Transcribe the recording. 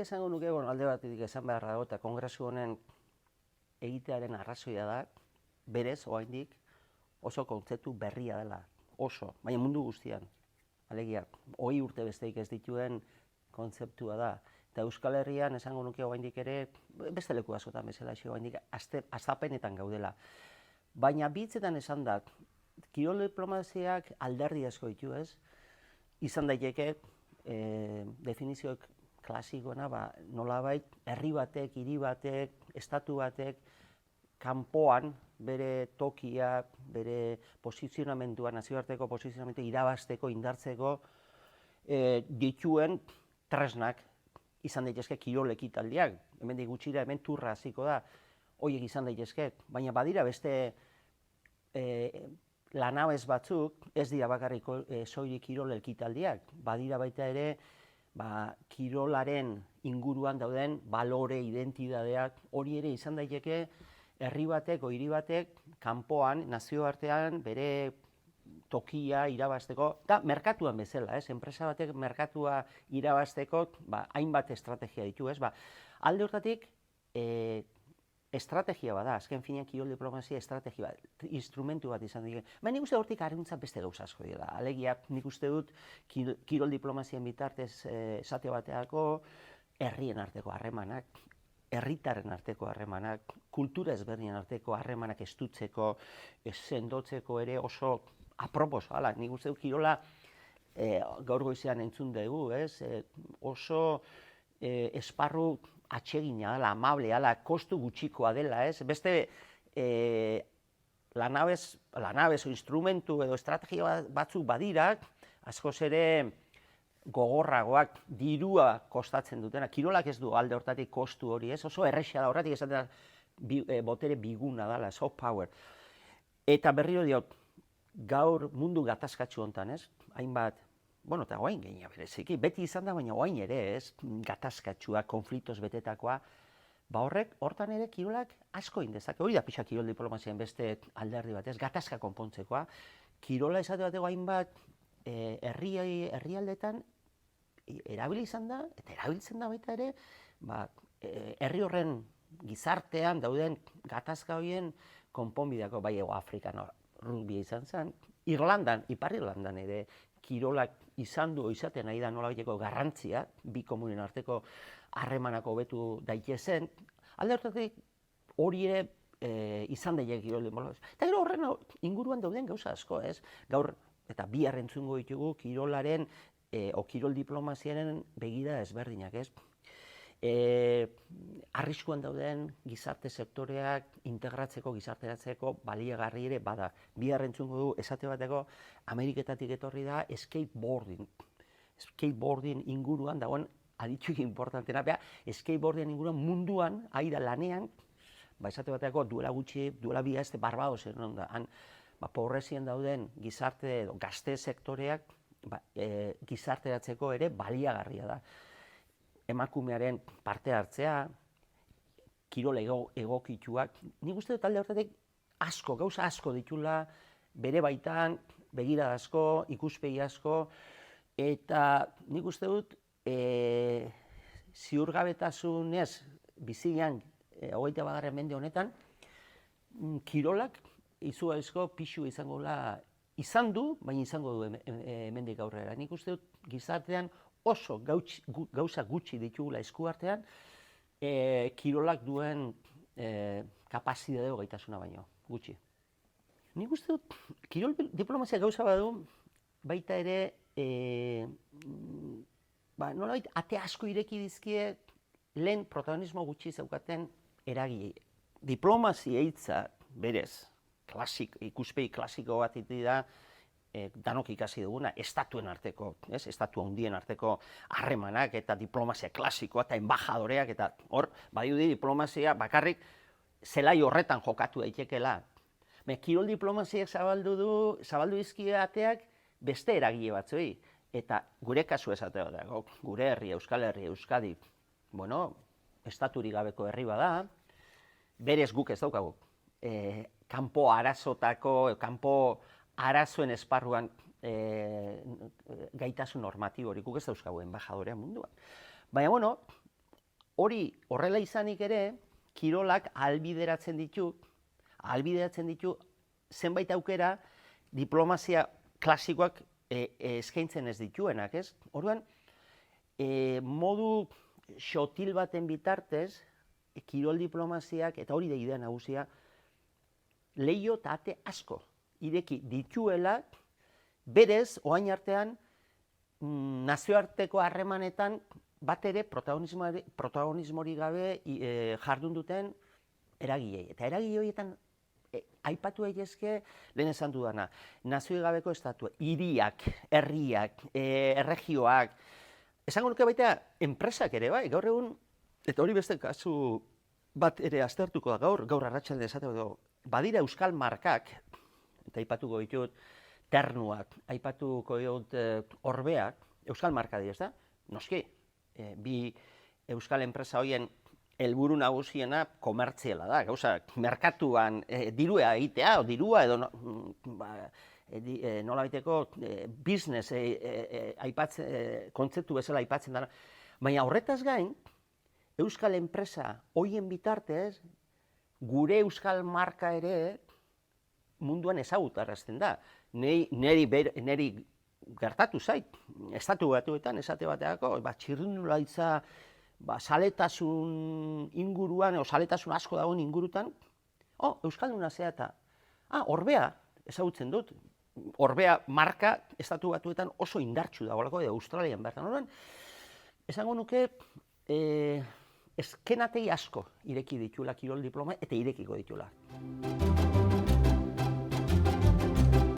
esango nuke, alde batetik esan beharra dago, eta kongresu honen egitearen arrazoia da, berez, oraindik oso kontzeptu berria dela, oso, baina mundu guztian. Alegia, 20 urte besteik ez dituen kontzeptua da. Eta Euskal Herrian esango nuke oraindik ere, beste leku askotan bezala, oraindik hastapenetan gaudela. Baina bitzetan esan da, kirol diplomaziak alderdi asko ditu, ez? Izan daiteke, definizioak klasikoena, nolabait, herri batek, hiri batek, estatu batek, kanpoan bere tokia, bere posizionamendua, nazioarteko posizionamendua irabazteko, indartzeko dituen tresnak izan daitezke kirol ekitaldiak. Hemendik gutxira hemen turra hasiko da, horiek izan daitezke, baina badira beste lanabes batzuk, ez dira bakarrik soilik kirol ekitaldiak, badira baita ere kirolaren inguruan dauden balore, identitateak, hori ere izan daiteke herri batek, hiri batek, kanpoan, nazioartean, bere tokia irabazteko, eta merkatuan bezala, enpresa batek merkatua irabazteko, hainbat estrategia ditu, alde hortatik, estrategia bada, azken finean kirol diplomazia estrategia bat, instrumentu bat izan dira. Baina nik uste hortik harruntzat beste gauza asko dira. Alegia, nik uste dut kirol diplomazien bitartez esate bateako herrien arteko harremanak, herritaren arteko harremanak, kultura ezberdinen arteko harremanak estutzeko, sendotzeko ere oso aproposa. Nik uste dut kirola gaur goizean entzun dugu, oso esparru atsegina dela, amable dela, kostu gutxikoa dela, beste lanabez o instrumentu edo estrategia batzuk badirak, askoz ere gogorragoak, dirua kostatzen dutena. Kirolak ez du alde hortatik kostu hori, oso errexea da horretik esaten botere biguna dela, soft power. Eta berriro diot, gaur mundu gatazkatsu honetan, hainbat, eta oain gehiago bereziki, beti izan da, baina oain ere, gatazkatsua, konfliktoz betetakoa, hortan ere kirolak asko indezake. Hori da pixa kirol diplomazian beste alderdi bat, gatazka konpontzekoa. Kirola esate bateko hainbat herrialdetan erabili izan da, eta erabiltzen da baita ere, herri horren gizartean dauden gatazka horien konponbideako, bai Hego Afrikan rugbia izan zen, Irlandan, Ipar Irlandan ere, kirolak izan du izaten nahi da nolabaiteko garrantzia, bi komunen arteko harremanak hobetu daitezen, alde horretatik hori ere izan daiteke kirol diplomazian. Eta gero horren inguruan dauden gauza asko, gaur, eta bihar entzungo ditugu kirolaren o kirol diplomaziaren begida ezberdinak, arriskuan dauden gizarte sektoreak integratzeko, gizarteratzeko baliagarri ere bada. Bihar entzungo du esate bateko Ameriketatik etorri da skateboarding. Skateboarding inguruan dagoen adituik importantena, skateboarding inguruan munduan, aida lanean, esate bateko duela gutxi, duela bi Barbadosen da, pobrezien dauden gizarte edo gazte sektoreak gizarteratzeko ere baliagarria da. Emakumearen parte hartzea, kirol egokituak, nik uste dut alde horretik asko, gauza asko ditula, bere baitan, begira asko, ikuspegi asko, eta nik uste dut ziurgabetasunez bizian 21. mende honetan, kirolak izugarrizko pixu izan du, baina izango du hemendik aurrera. Nik uste dut gizartean oso gauza gutxi ditugula eskuartean, kirolak duen kapazitatea gaitasuna baino, gutxi. Nik uste dut, kirol diplomazia gauza badu, baita ere, nolabait, ate asko ireki dizkie lehen protagonismo gutxi zeukaten eragilei. Diplomazia hitza berez, ikuspegi klasiko bat da, danok ikasi duguna, estatuen arteko, estatu handien arteko harremanak eta diplomazia klasikoa eta enbajadoreak, eta hor, badirudi diplomazia bakarrik zelai horretan jokatu daitekeela. Kirol diplomaziak zabaldu dizkie ateak beste eragile batzuei, eta gure kasu esate bat, gure herria, Euskal Herria, Euskadi, estaturik gabeko herri bada, berez guk ez daukagu, kanpo arazotako, kanpo arazoen esparruan gaitasun normatiborik, guk ez dauzkagu enbajadorea munduan. Baina, hori horrela izanik ere, kirolak ahalbideratzen ditu zenbait aukera diplomazia klasikoak eskaintzen ez dituenak, ez? Orduan, modu xotil baten bitartez, kirol diplomaziak, eta hori da idea nagusia, leiho eta ate asko ireki dituela, berez, orain artean, nazioarteko harremanetan bat ere protagonismorik gabe jardun duten eragilei. Eta eragile horietan aipatu daitezke lehen esan dudana, nazio gabeko estatua, hiriak, herriak, erregioak, esango nuke baita enpresak ere, bai, gaur egun, eta hori beste kasu bat ere aztertuko da gaur arratsaldean esateko dugu, badira euskal markak, eta aipatuko ditut, ternuak, aipatuko ditut orbeak, euskal marka dira, ez da? Noski, bi euskal enpresa horien helburu nagusiena komertziala da, gauzak, merkatuan dirua egitea, o dirua edo nola baiteko business kontzeptu bezala aipatzen dara. Baina horretaz gain, euskal enpresa horien bitartez, gure euskal marka ere munduan ezagutarazten da. Neri gertatu zait, estatu batuetan, esate bateako, txirrindularitza saletasun inguruan, o saletasun asko dagoen ingurutan, euskalduna zea eta, Orbea ezagutzen dut. Orbea marka estatu batuetan oso indartsu dagoelako, Australian bertan. Orduan, esango nuke, eskenategi asko ireki dituela kirol diploma eta irekiko dituela.